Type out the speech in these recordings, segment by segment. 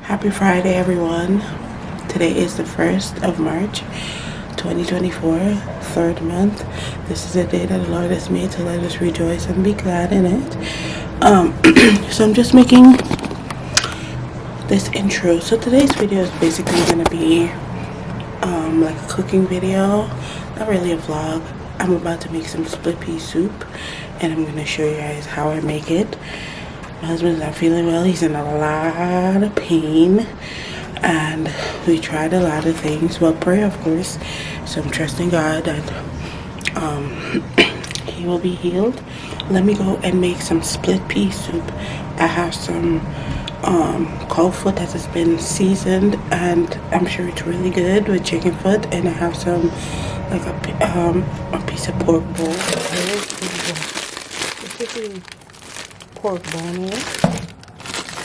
Happy Friday, everyone. Today is the 1st of March, 2024, third month. This is a day that the Lord has made, so let us rejoice and be glad in it. So I'm just making this intro. So today's video is basically going to be like a cooking video, not really a vlog. I'm about to make some split pea soup, and I'm going to show you guys how I make it. My husband's not feeling well. He's in a lot of pain, and we tried a lot of things. Well, pray, of course. So I'm trusting God that he will be healed. Let me go and make some split pea soup. I have some cold foot that has been seasoned, and I'm sure it's really good with chicken foot. And I have some like a piece of pork bowl. Basically pork boneless,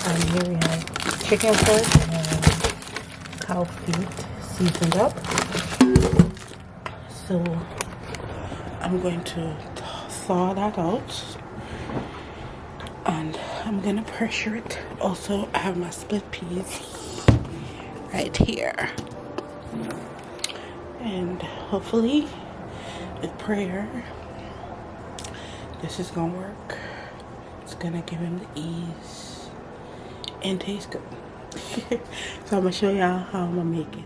and here we have chicken foot and cow feet seasoned up. So I'm going to thaw that out, and I'm gonna pressure it. Also, I have my split peas right here, and hopefully with prayer this is gonna work. It's gonna give him the ease and taste good. So I'm gonna show y'all how I'm gonna make it.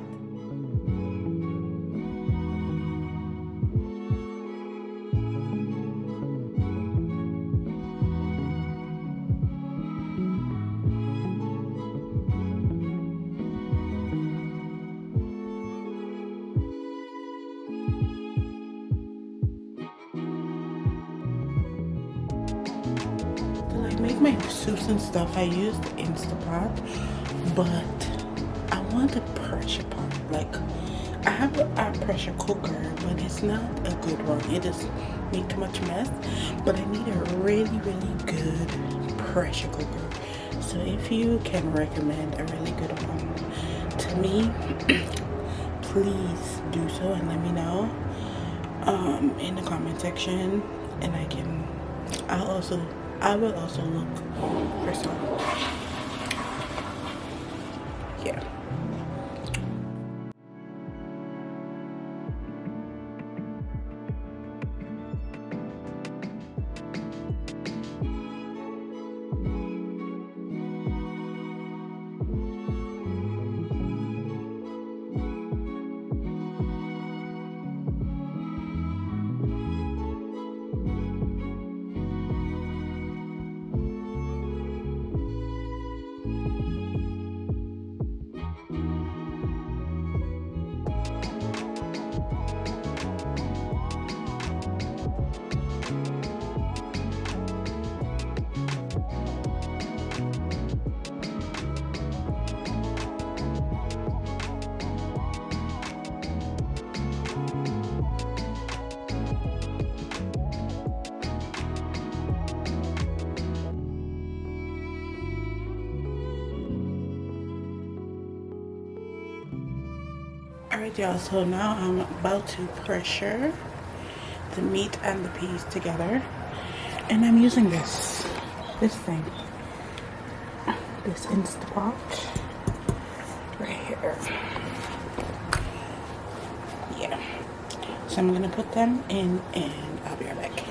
Make my soups and stuff, I use the Instapot, but I want a pressure pot. Like, I have a pressure cooker, but it's not a good one. It just make too much mess. But I need a really good pressure cooker. So if you can recommend a really good one to me, please do so and let me know in the comment section, and I will also look for some. Yeah. Alright, y'all, so now I'm about to pressure the meat and the peas together, and I'm using this thing, this Instapot right here. Yeah, so I'm gonna put them in and I'll be right back.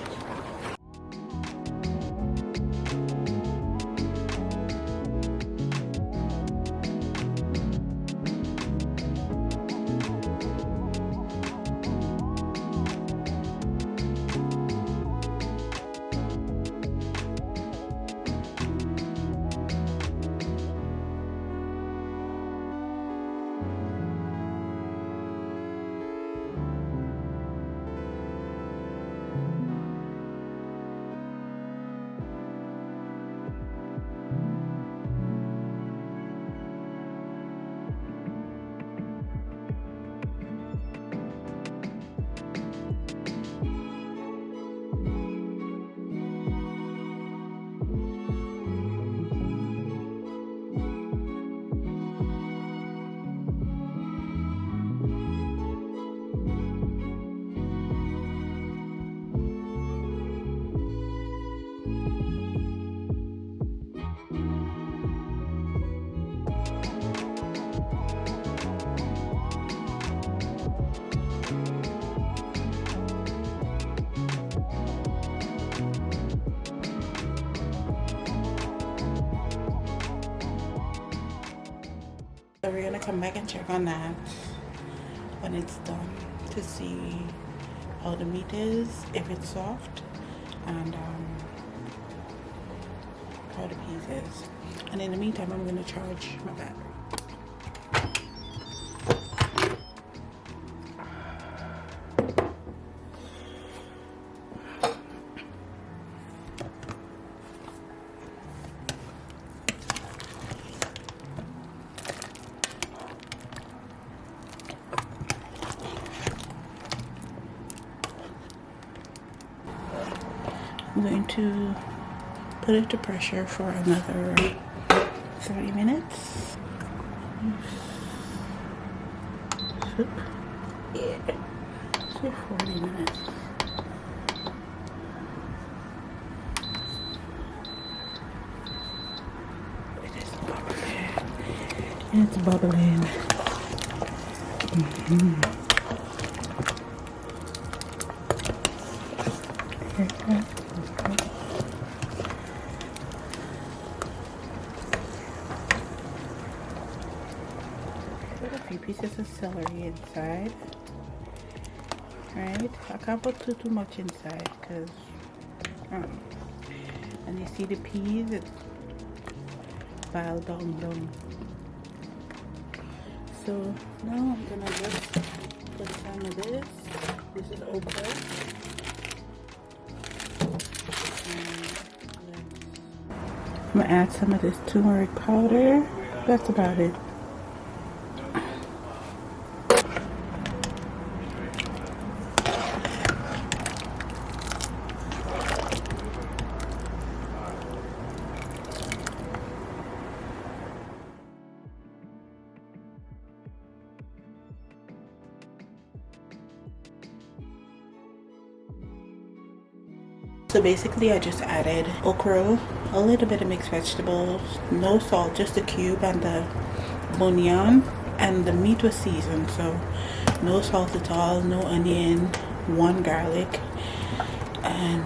come back and check on that when it's done to see how the meat is, if it's soft, and how the peas is. And in the meantime, I'm gonna charge my battery. I'm going to put it to pressure for another 30 minutes. Yeah, say 40 minutes. It is bubbling. It's bubbling. Put a few pieces of celery inside. Right? I can't put too much inside because and you see the peas, it's piled down. So now I'm gonna just put some of this. This is okra. I'm gonna add some of this turmeric powder. That's about it. So basically I just added okra, a little bit of mixed vegetables, no salt, just the cube and the bouillon, and the meat was seasoned, so no salt at all, no onion, 1 garlic, and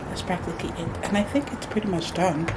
that's practically it. And I think it's pretty much done.